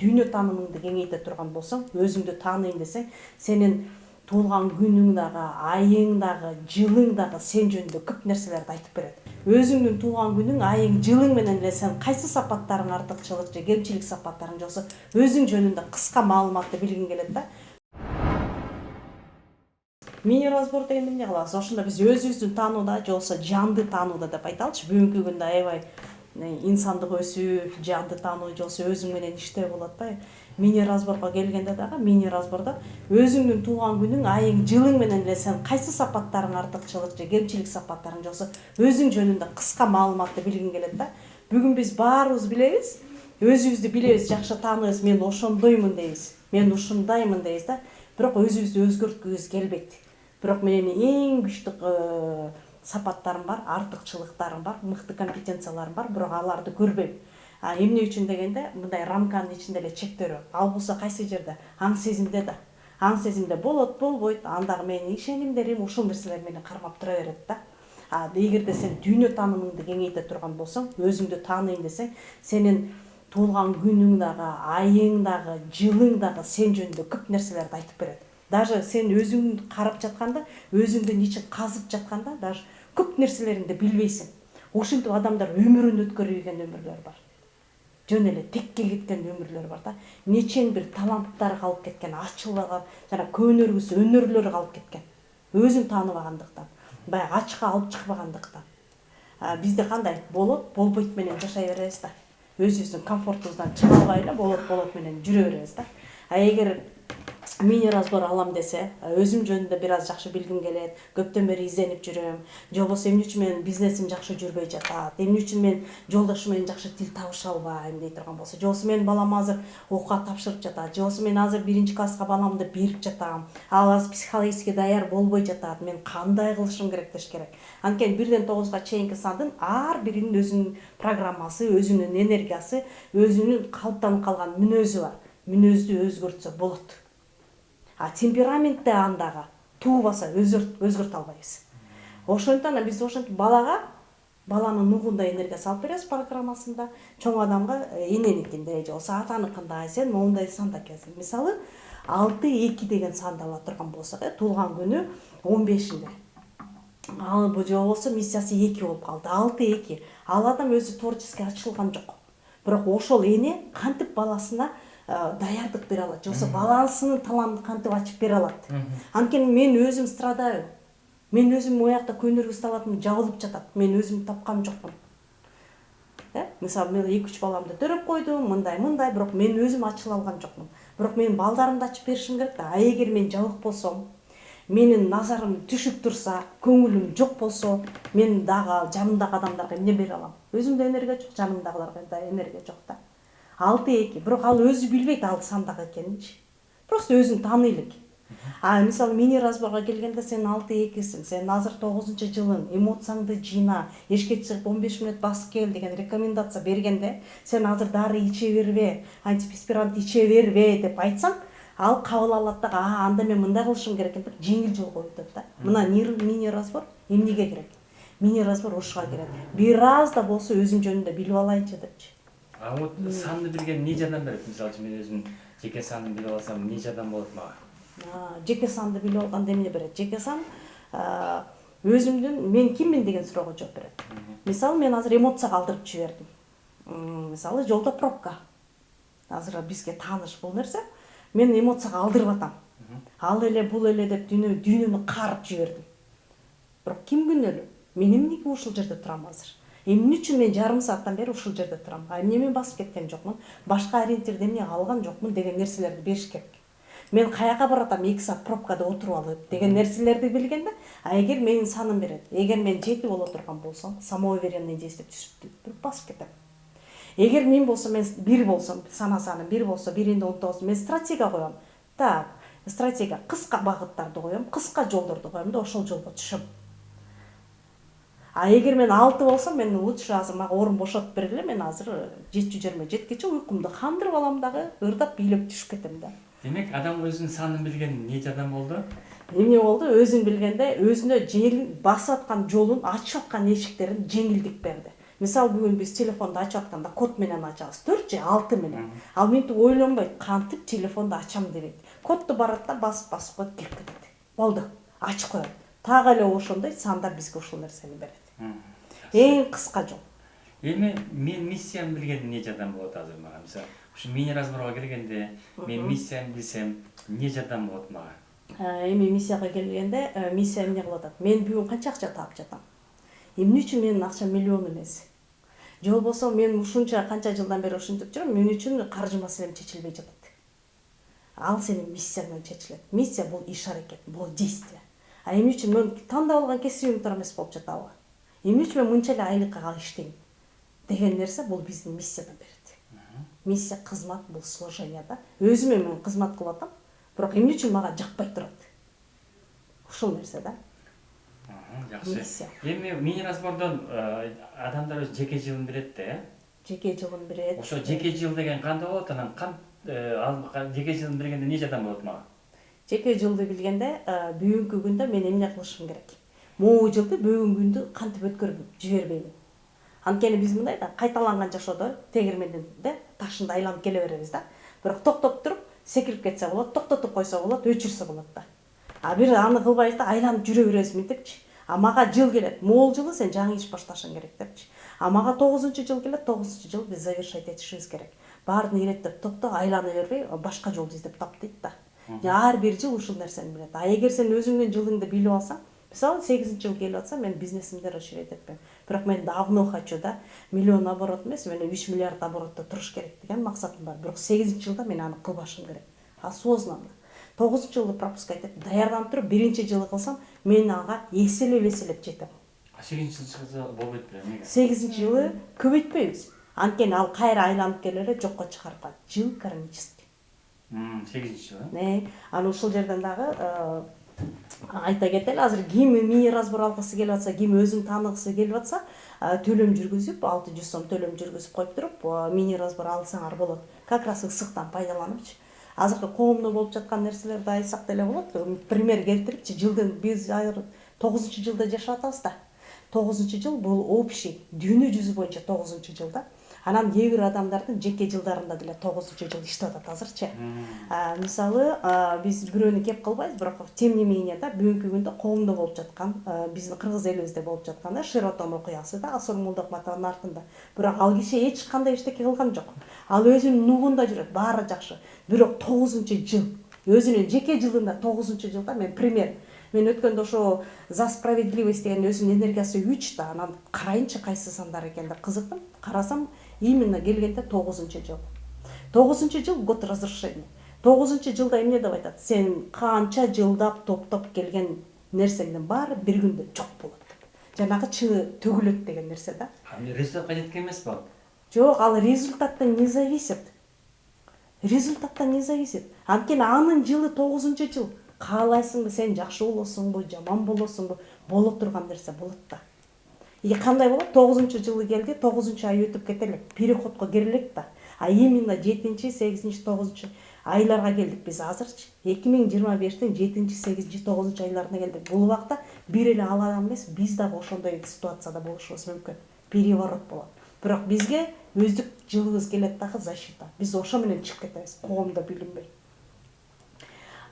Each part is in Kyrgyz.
дүйнө таанымыңды кеңейте турган болсоң, өзүңдү тааныйм десең, сенин туулган күнүң дагы, айың дагы, жылың дагы сен жөнүндө көп нерселерди айтып берет. Өзүңдүн туулган күнүң, айың, жылың менен эле сен кайсы сапаттарың артыкчылык же кемчилик сапаттарың жоксо, өзүң жөнүндө кыска маалыматты билгиң келет да. Мини разбор дегенде эмне кылабыз? Ошондо биз өзүбүздү таанууда, же болбосо жанды таанууда деп айталычы. Бүгүнкү күндө аябай инсандык өсүү, жанды таануу, же болбосо өзүң менен иштөө болуп атпайбы? Мини разборго келгенде дагы, мини разбордо өзүңдүн туулган күнүң, айың, жылың менен эле сен кайсы сапаттарың артыкчылык же кемчилик сапаттарың жоксо, өзүң жөнүндө кыска маалыматты билгиң келет да. Бүгүн биз баарыбыз билебиз, өзүбүздү билебиз, жакшы тааныйбыз, мен ошондоймун дейбиз, мен ушундаймын дейбиз да. Бирок өзүбүздү өзгөрткүбүз келбейт. Бирок менин эң күчтүү сапаттарым бар, артыкчылыктарым бар, мыкты компетенцияларым бар, бирок аларды көрбөйм. Эмне үчүн дегенде, мындай рамканын ичинде эле чектөрү. Ал болсо кайсы жерде? Аң сезимде да. Аң сезимде болот, болбойт. Андагы менин ишенимдерим ушул нерселер мени кармап тура берет да. Эгерде сен дүйнө таанымыңды кеңейте турган болсоң, өзүңдү тааныйм десең, сенин туулган күнүң дагы, айың дагы, жылың дагы сен жөнүндө көп нерселерди айтып берет. Даже сен өзүңдү карап жатканда, өзүңдүн ичин казып жатканда, даже көп нерселериңди билбейсиң. Ушинтип адамдар өмүрүн өткөрбөгөн өмүрлөр бар. Жөн эле текке кеткен өмүрлөр бар да. Нечең бир таланттары калып кеткен, ачылбаган, жана көнөргүс өнөрлөрү калып кеткен. Өзүн тааныбагандыктан, баягы ачка алып чыкпагандыктан. Бизде кандай? Болот, болбойт менен жашай беребиз да. Өзүбүздүн комфортубуздан чыга албай эле болот менен жүрө беребиз да. Эгер мини разбор алам десе, өзүм жөнүндө бир аз жакшы билгим келет, көптөн бери изденип жүрөм, же болбосо эмне үчүн менин бизнесим жакшы жүрбөй жатат, эмне үчүн мен жолдошум менен жакшы тил табыша албайм дей турган болсо, же болбосо менин балам азыр окууга тапшырып жатат, же болбосо мен азыр 1-класска баламды берип жатам, ал азыр психологически даяр болбой жатат, мен кандай кылышым керек деш керек. Анткени 1-9 чейинки сандын ар биринин өзүнүн программасы, өзүнүн энергиясы, өзүнүн калыптанып калган мүнөзү бар. Мүнөздү өзгөртсө болот. Темпераментте андагы туубаса өзгөртө албайбыз. Ошондон биз ошентип баланын нугундай энергия салып беребиз программасында, чоң адамга эненикинде, же болбосо атаныкындай, сен моундай санда экенсиң. Мисалы 6-2 деген санды ала турган болсок, туулган күнү 15-инде. Ал же болбосо миссиясы 2 болуп калды. 6-2. Ал адам өзү творчески ачылган жок. Бирок ошол эне кантип баласына даярдык бере алат, же болбосо баласынын талантын кантип ачып бере алат. Анткени мен өзүм страдаю. Мен өзүм оякта көнөргүс талантым жабылып жатат. Мен өзүм тапкан жокмун. Мисалы, мен 2-3 баламды төрөп койдум, мындай, бирок мен өзүм ачыла алган жокмун. Бирок менин балдарымды ачып беришим керек да. Эгер мен жабык болсом, менин назарым түшүп турса, көңүлүм жок болсо, мен дагы жанымдагы адамдарга эмне бере алам? Өзүмдө энергия жок, жанымдагыларга да энергия жок да. 6-2. Бирок ал өзү билбейт ал сандагы экенинчи. Просто өзүн тааный элек. Мисалы, мини разборго келгенде сен 6-2сиң, сен азыр 9-жылың, эмоцияңды жыйна, эшикке чыгып 15 мүнөт басып кел деген рекомендация бергенде, сен азыр дары иче бербе, антидепрессант иче бербе деп айтсаң, ал кабыл алат да, анда мен мындай кылышым керек экен деп жеңил жолго өтөт да. Мына мини разбор эмнеге керек? Мини разбор ушуга керек. Бир аз да болсо өзүм жөнүндө билип алайынчы депчи. Вот санды билген эмне жардам берет? Мисалы үчүн мен өзүм жеке сандын билип алсам эмне жардам болот мага? Жеке санды билип алганда эмне берет? Жеке сан өзүмдүн мен киммин деген суроого жооп берет. Мисалы, мен азыр эмоцияга алдырып жибердим. Мисалы, жолдо пробка. Азыр бизге тааныш бул нерсе. Мен эмоцияга алдырып атам. Ал эле, бул эле деп дүйнөнү карып жибердим. Бирок ким күнөөлүү? Мен эмнеге ушул жерде турам азыр? Эмне үчүн мен жарым сааттан бери ушул жерде турам? Эмне мен басып кеткен жокмун? Башка ориентирди эмне алган жокмун деген нерселерди бериш керек. Мен каяка баратам 2 саат пробкада отуруп алып деген нерселерди билгенде, эгер менин саным берет, эгер мен 7 боло турган болсом, самоуверенный действип түсүп басып кетем. Эгер мен болсом, мен 1 болсом, саным 1 болсо, 1-19 мен стратегия коем. Так, стратегия кыска багыттарды коем, кыска жолдорду коем да ошол жолго түшөм. Эгер мен 6 болсом, мен лучше азыр мага орун бошотуп бергиле, мен азыр 7:27-кече уйкумду кандырып алам дагы, ырдап бийлеп түшүп кетем да. Демек, адам өзүнүн санын билген эмне жардам болду? Эмне болду? Өзүн билгенде, өзүнө басып аткан жолун, ачып аткан эшиктерин жеңилдик берди. Мисалы бүгүн биз телефонду ачып атканда код менен ачабыз, 4 же 6 менен. Ал мынтип ойлонбойт, кантип телефонду ачам дебейт. Кодду барат да басып коет, кирип кетет. Болду, ачып коет. Так эле ошондой сандар бизге ушул нерсени берет. Эң кыска жол. Эми мен миссиямды билген эмне жардам болот азыр мага? Мисалы, ушу мини-разборго келгенде мен миссиямды билсем, эмне жардам болот мага? Эми миссияга келгенде, миссия эмне кылып атат? Мен бүгүн канча акча таап жатам? Эмне үчүн менин акчам миллион эмес? Же болбосо мен ушунча канча жылдан бери ушинтип жүрөм, мен үчүн каржы маселем чечилбей жатат. Ал сенин миссияң менен чечилет. Миссия бул иш-аракет, бул действие. А эмне үчүн мен тандап алган кесибим тура эмес болуп жатабы? Эмне үчүн мен мынча эле айлыкка иштейм? Деген нерсе бул биздин миссиядан берет. Миссия кызмат, бул служение да. Өзүмө мен кызмат кылып атам, бирок эмне үчүн мага жакпай турат? Ушул нерсе да. Жакшы. Эми мини-разбордон адамдар өз жеке жылын берет да, Жеке жылын берет. Ошо жеке жыл деген кандай болот? Анан жеке жылын бергенде эмне жардам болот мага? Жеке жылды билгенде, бүгүнкү күндө мен эмне кылышым керек? Могу жылды бүгүнкү күндү кантип өткөрүп жибербеймин? Анткени биз мындай да, кайталанган жашоодо тегермендин ташында айланып келе беребиз да. Бирок токтоп туруп, секирип кетсе болот, токтотуп койсо болот, өчүрсө болот да. А бир аны кылбайбыз да, айланып жүрө беребиз мынтипчи. А мага жыл келет, могул жылы сен жаңы иш башташың керек депчи. А мага 9-жыл келет, 9-жыл биз завершать этишибиз керек. Баарын иреттеп токто, айлана бербей, башка жол издеп тап дейт да. Ар бир жыл ушул нерсени билет. А эгер сен өзүңдүн жылыңды билип алсаң, мисалы 8-жыл келип атса, мен бизнесимди расширять этпейм. Бирок мен давно хочу да, миллион оборот эмес, мен 3 миллиард оборотто туруш керек деген максатым бар. Бирок 8-жылда мен аны кылбашым керек. Осознанно. 9-жылды пропускать этип, даярданып туруп, 1-жылы кылсам, мен ага эселеп жетем. 8-жыл чыкса болбойт белем. 8-жылы көбөйтпөйбүз. Анткени ал кайра айланып келе эле жокко чыгарып калат. Жыл кармический. 8-жыл. Аны ушул жерден дагы айта кетели, азыр ким мини-разбор алгысы келип атса, ким өзүн тааныгысы келип атса, төлөм жүргүзүп, 600 сом төлөм жүргүзүп коюп туруп, мини-разбор алсаңар болот. Как раз ысыктан пайдаланыпчы. Азыркы коомдо болуп жаткан нерселерди айтсак деле болот. Пример келтирипчи, жылдын биз 9-жылда жашап атабыз да. 9-жыл бул общий, дүйнө жүзү боюнча 9-жыл да. Анан кээ бир адамдардын жеке жылдарында деле 9-жыл иштеп атат азырчы. Мисалы, биз бирөөнү кеп кылбайбыз, бирок тем не менее да, бүгүнкү күндө коомдо болуп жаткан, биздин кыргыз элибизде болуп жаткан Шеротон окуясы да, Асор Молдокматовдун артында. Бирок ал киши эч кандай эчтеке кылган жок. Ал өзүнүн нугунда жүрөт, баары жакшы. Бирок 9-жыл, өзүнүн жеке жылында 9-жылда мен пример. Мен өткөндө ошо за справедливость деген өзүнүн энергиясы 3 да, анан карайынчы кайсы сандар экен деп кызыктым. Карасам, именно келгенде 9-жыл. 9-жыл год разрушения. 9-жылда эмне деп айтат? Сен канча жылдап топтоп келген нерсеңдин баары бир күндө жок болот деп. Жанагы чыгы төгүлөт деген нерсе да. Результатка жеткен эмес бал? Жок, ал результаттан не зависит. Результаттан не зависит. Анткени анын жылы 9-жыл. Каалайсыңбы, сен жакшы болосуңбу, жаман болосуңбу, боло турган нерсе болот да. Кандай болот? 9-жылы келди, 9-ай өтүп кетелек, переходко кирелек да. А именно 7-чи, 8-чи, 9-чу айларга келдик биз азырчы. 2025-тин 7-чи, 8-чи, 9-чу айларына келдик. Бул убакта бир эле ал адам эмес, биз дагы ошондой ситуацияда болушубуз мүмкүн. Переворот болот. Бирок бизге өздүк жылыбыз келет дагы защита. Биз ошо менен чыгып кетебиз, коомдо билинбей.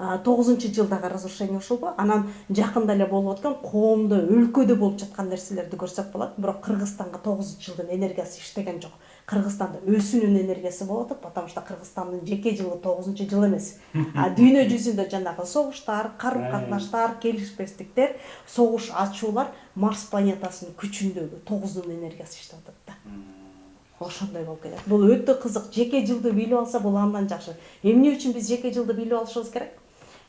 9-жылдагы разрушение ушулбу? Анан жакында эле болуп аткан коомдо, өлкөдө болуп жаткан нерселерди көрсөк болот. Бирок Кыргызстанга 9-жылдын энергиясы иштеген жок. Кыргызстанда өсүүнүн энергиясы болуп атат, потому что Кыргызстандын жеке жылы 9-жыл эмес. Дүйнө жүзүндө жанагы согуштар, карым-катнаштар, келишпестиктер, согуш ачуулар Марс планетасынын күчүндөгү 9-дун энергиясы иштеп атат да. Ошондой болуп келет. Бул өтө кызык. Жеке жылды билип алса, бул андан жакшы. Эмне үчүн биз жеке жылды билип алышыбыз керек?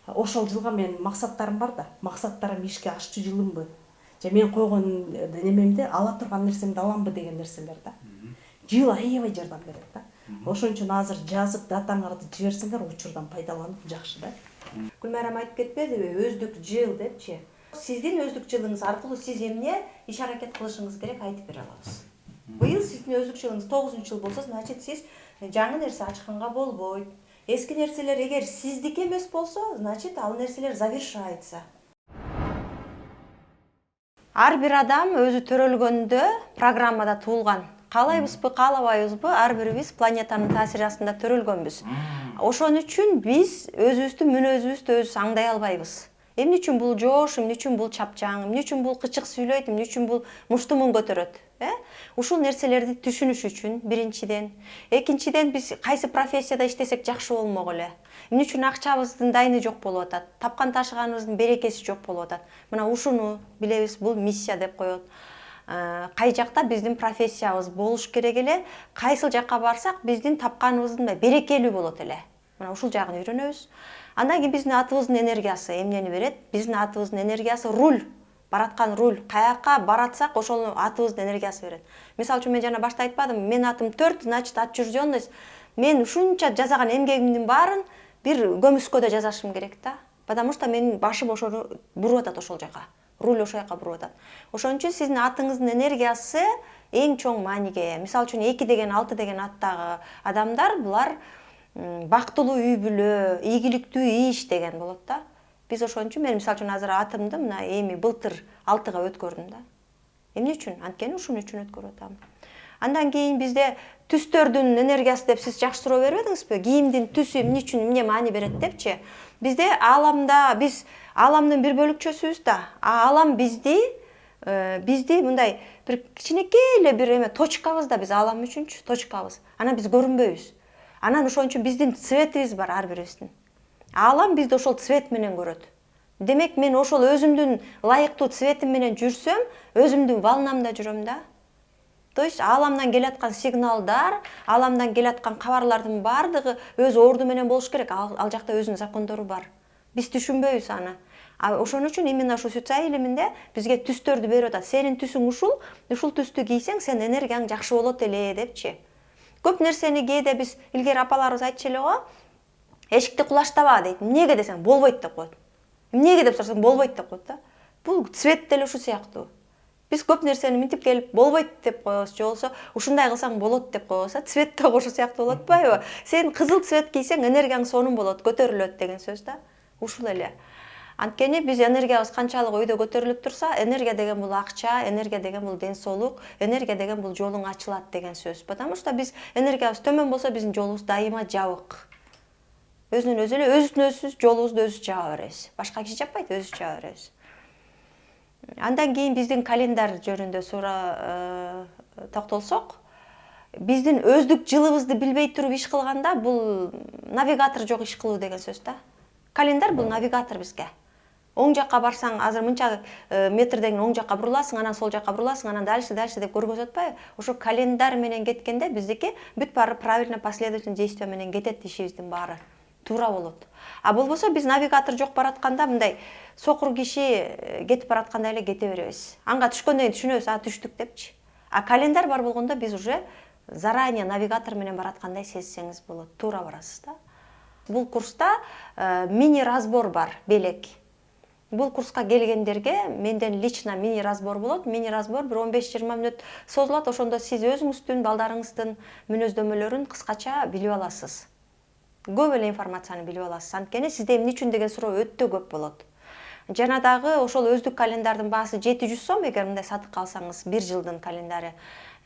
Ошол жылга менин максаттарым бар да. Максаттарым ишке ашчу жылымбы? Же мен койгон немемди ала турган нерсемди аламбы деген нерселер да. Жыл аябай жардам берет да. Ошон үчүн азыр жазып датаңарды жиберсеңер, учурдан пайдаланып жакшы да. Гүлмайрам айтып кетпедиби, өздүк жыл депчи. Сиздин өздүк жылыңыз аркылуу сиз эмне иш аракет кылышыңыз керек айтып бере алабыз. Быйыл сиздин өздүк жылыңыз 9-жыл болсо, значит сиз жаңы нерсе ачканга болбойт. Эски нерселер эгер сиздики эмес болсо, значит ал нерселер завершается. Ар бир адам өзү төрөлгөндө программада туулган. Каалайбызбы, каалабайбызбы, ар бирибиз планетанын таасири астында төрөлгөнбүз. Ошон үчүн биз өзүбүздүн мүнөзүбүздү өзүбүз аңдай албайбыз. Эмне үчүн бул жоош, эмне үчүн бул чапчаң, эмне үчүн бул кычык сүйлөйт, эмне үчүн бул муштумун көтөрөт? Ушул нерселерди түшүнүш үчүн биринчиден, экинчиден биз кайсы профессияда иштесек жакшы болмок эле. Эмне үчүн акчабыздын дайыны жок болуп атат, тапкан ташыганыбыздын берекеси жок болуп атат. Мына ушуну билебиз, бул миссия деп коет. Кай жакта биздин профессиябыз болуш керек эле, кайсыл жакка барсак биздин тапканыбыздын берекелүү болот эле. Мына ушул жагын үйрөнөбүз. Андан кийин биздин атыбыздын энергиясы эмнени берет? Биздин атыбыздын энергиясы руль. Бараткан руль. Каякка баратсак, ошол атыбыздын энергиясы берет. Мисалы үчүн мен жана башта айтпадым, мен атым 4, значит отчужденность. Мен ушунча жасаган эмгегимдин баарын бир көмүскөдө жасашым керек да. Потому что менин башым ошону буруп атат ошол жака. Руль ошол жака буруп атат. Ошон үчүн сиздин атыңыздын энергиясы эң чоң мааниге ээ. Мисалы үчүн 2 деген 6 деген аттагы адамдар булар бактылуу үй бүлө, ийгиликтүү иш деген болот да. Биз ошон үчүн мен мисалы үчүн азыр атымды мына эми былтыр 6-га өткөрдүм да. Эмне үчүн? Анткени ушун үчүн өткөрүп атам. Андан кийин бизде түстөрдүн энергиясы деп сиз жакшы суроо бербедиңизби? Кийимдин түсү эмне үчүн эмне маани берет депчи? Бизде аламда биз аламдын бир бөлүкчөсүбүз да. Алам бизди мындай бир кичинекей эле бир эме точкабыз да, биз алам үчүнчү точкабыз. Анан биз көрүнбөйбүз. Анан ошон үчүн биздин цветибиз бар ар бирибиздин. Алам бизди ошол цвет менен көрөт. Демек мен ошол өзүмдүн ылайыктуу цветим менен жүрсөм, өзүмдүн волнамда жүрөм да. То есть аламдан келаткан сигналдар, аламдан келаткан кабарлардын баардыгы өз орду менен болуш керек. Ал жакта өзүнүн закондору бар. Биз түшүнбөйбүз аны. Ошон үчүн именно ушу Суцай илиминде бизге түстөрдү берип атат. Сенин түсүң ушул түстү кийсең, сен энергияң жакшы болот эле депчи. Көп нерсени кээде биз илгери апаларыбыз айтчу эле го. Эшикти кулаштаба дейт. Эмнеге десең болбойт деп коет. Эмнеге деп сурасаң болбойт деп коет да. Бул цвет деле ушу сыяктуу. Биз көп нерсени минтип келип болбойт деп коебуз, же болбосо ушундай кылсаң болот деп коебуз. Цвет да ошол сыяктуу болуп атпайбы? Сен кызыл цвет кийсең энергияң сонун болот, көтөрүлөт деген сөз да. Ушул эле. Анткени биз энергиябыз канчалык өйдө көтөрүлүп турса, энергия деген бул акча, энергия деген бул ден соолук, энергия деген бул жолуң ачылат деген сөз. Потому что биз энергиябыз төмөн болсо, биздин жолубуз дайыма жабык. Өзүнөн өзү эле өзүбүздүн жолубузду өзүбүз жаба беребиз. Башка киши жаппайт, өзүбүз жаба беребиз. Андан кийин биздин календар жөнүндө токтолсок, биздин өздүк жылыбызды билбей туруп иш кылганда, бул навигатор жок иш кылуу деген сөз да. Календар бул навигатор бизге. Оң жакка барсаң, азыр мынча метрден оң жакка буруласың, анан сол жакка буруласың, анан дальше деп көргөзөт атпайбы? Ошо календар менен кеткенде биздики бүт баары правильно последовательный действие менен кетет, ишибиздин баары туура болот. Болбосо биз навигатор жок баратканда мындай сокур киши кетип бараткандай эле кете беребиз. Анга түшкөндөн кийин түшүнөбүз, түштүк депчи. Календар бар болгондо биз уже заранее навигатор менен бараткандай сезсеңиз болот, туура барасыз да. Бул курста мини разбор бар, белек. Бул курска келгендерге менден лично мини разбор болот. Мини разбор бир 15-20 мүнөт созулат. Ошондо сиз өзүңүздүн, балдарыңыздын мүнөздөмөлөрүн кыскача билип аласыз. Көп эле информацияны билип аласыз. Анткени сизде эмне үчүн деген суроо өтө көп болот. Жана дагы ошол өздүк календардын баасы 700 сом, эгер мындай сатып алсаңыз, 1 жылдын календары.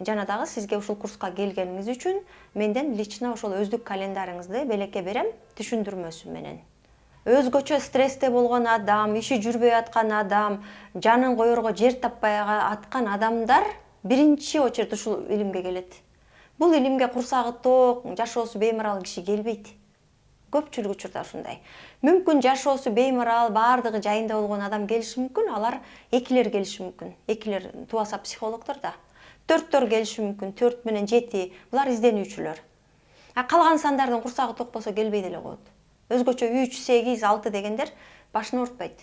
Жана дагы сизге ушул курска келгениңиз үчүн менден лично ошол өздүк календарыңызды белекке берем, түшүндүрмөсү менен. Өзгөчө стрессте болгон адам, иши жүрбөй аткан адам, жанын коерго жер таппай аткан адамдар биринчи очередь ушул илимге келет. Бул илимге курсагы ток, жашоосу беймарал киши келбейт. Көпчүлүк учурда ушундай. Мүмкүн жашоосу беймарал, баардыгы жайында болгон адам келиши мүмкүн, алар экилер келиши мүмкүн. Экилер тубаса психологдор да. 4төр келиши мүмкүн, 4 менен 7, булар изденүүчүлөр. Калган сандардын курсагы ток болсо келбей деле коет. Өзгөчө 3, 8, 6 дегендер башын ортпойт.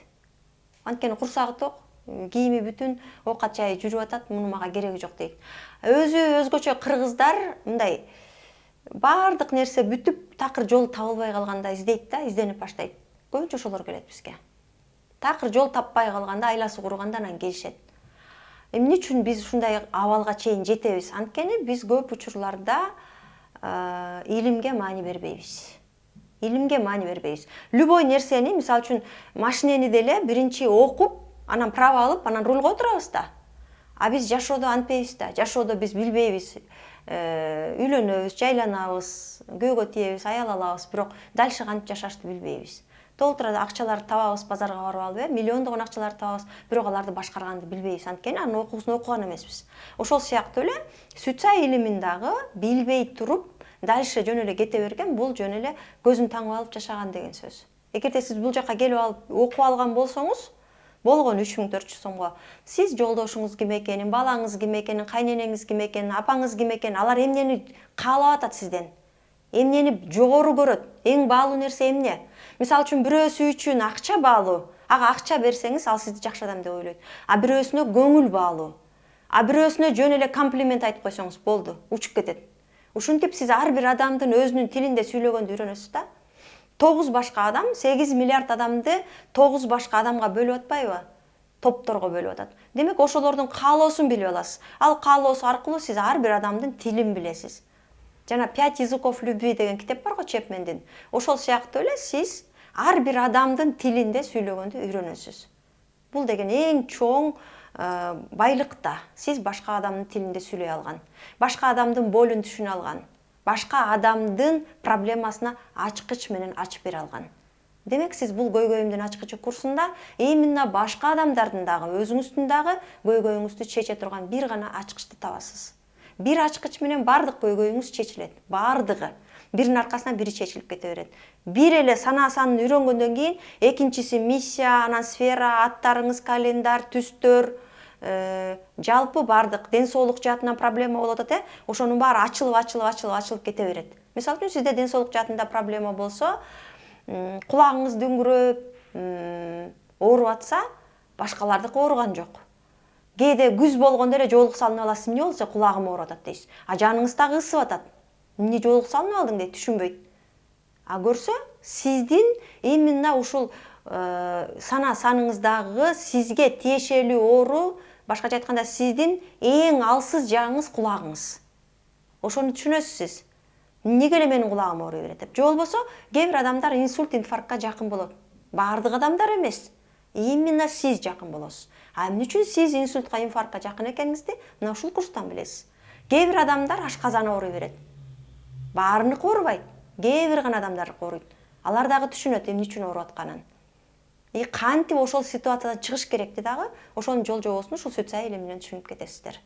Анткени курсагы ток, кийими бүтүн, оокат жайы жүрүп атат, мунун мага кереги жок дейт. Өзгөчө кыргыздар мындай баардык нерсе бүтүп, такыр жол табылбай калганда издейт да, изденип баштайт. Көбүнчө ошолор келет бизге. Такыр жол таппай калганда, айласы курганда анан келишет. Эмне үчүн биз ушундай абалга чейин жетебиз? Анткени биз көп учурларда илимге маани бербейбиз. Илимге маани бербейбиз. Любой нерсени, мисалы үчүн, машинени деле биринчи окуп, анан право алып, анан рульга отурабыз да. А биз жашоодо антпейбиз да. Жашоодо биз билбейбиз. Үйлөнөбүз, жайланабыз, күйөөгө тиебиз, аял алабыз, бирок дальше кантип жашашты билбейбиз. Толтура акчаларды табабыз, базарга барып алып, миллиондогон акчаларды табабыз, бирок аларды башкарганды билбейбиз. Анткени анын окуусун окуган эмеспиз. Ошол сыяктуу эле сүт-сай илимин дагы билбей туруп, дальше жөн эле кете берген, бул жөн эле көзүн таңып алып жашаган деген сөз. Эгерде сиз бул жака келип алып окуп алган болсоңуз, болгон 3400 сомго сиз жолдошуңуз ким экенин, балаңыз ким экенин, кайненеңиз ким экенин, апаңыз ким экенин, алар эмнени каалап атат сизден, эмнени жогору көрөт, эң баалуу нерсе эмне? Мисалы үчүн бирөөсү үчүн акча баалуу, ага акча берсеңиз ал сизди жакшы адам деп ойлойт. А бирөөсүнө көңүл баалуу, а бирөөсүнө жөн эле комплимент айтып койсоңуз болду, учуп кетет. Ушинтип сиз ар бир адамдын өзүнүн тилинде сүйлөгөндү үйрөнөсүз да. 9 башка адам 8 миллиард адамды 9 башка адамга бөлүп атпайбы? Топторго бөлүп атат. Демек ошолордун каалоосун билип аласыз. Ал каалоосу аркылуу сиз ар бир адамдын тилин билесиз. Жана 5 языков любви деген китеп бар го Чепмендин. Ошол сыяктуу эле сиз ар бир адамдын тилинде сүйлөгөндү үйрөнөсүз. Бул деген эң чоң байлык да. Сиз башка адамдын тилинде сүйлөй алган, башка адамдын болун түшүнө алган, башка адамдын проблемасына ачкыч менен ачып бере алган. Демек сиз бул көйгөйүмдүн ачкычы курсунда именно башка адамдардын дагы өзүңүздүн дагы көйгөйүңүздү чече турган бир гана ачкычты табасыз. Бир ачкыч менен бардык көйгөйүңүз чечилет. Бардыгы. Биринин аркасынан бири чечилип кете берет. Бир эле санаа санын үйрөнгөндөн кийин экинчиси миссия, анан сфера, аттарыңыз, календарь, түстөр, жалпы бардык ден соолук жаатынан проблема болуп атат, ошонун баары ачылып кете берет. Мисалы үчүн сизде ден соолук жаатында проблема болсо, кулагыңыз дүңгүрөп, ооруп атса, башкалардыкы ооруган жок. Кээде күз болгондо эле жоолук салынып аласыз, эмне болсо кулагым ооруп атат дейсиз. А жаныңыз дагы ысып атат. Эмне жоолук салынып алдың дейт, түшүнбөйт. А көрсө, сиздин именно ушул санаа саныңыздагы сизге тиешелүү оору, башкача айтканда сиздин эң алсыз жагыңыз кулагыңыз. Ошону түшүнөсүз сиз. Эмнеге эле менин кулагым ооруй берет деп. Же болбосо, кээ бир адамдар инсульт, инфарктка жакын болот. Бардык адамдар эмес. Именно сиз жакын болосуз. А эмне үчүн сиз инсультка, инфарктка жакын экениңизди мына ушул курстан билесиз. Кээ бир адамдар ашказан ооруй берет. Баарыныкы оорубайт. Кээ бир гана адамдар ооруйт. Алар дагы түшүнөт эмне үчүн ооруп атканын. Кантип ошол ситуациядан чыгыш керекти дагы ошонун жол жобосун ушул сүт-сай илими менен түшүнүп кетесиздер.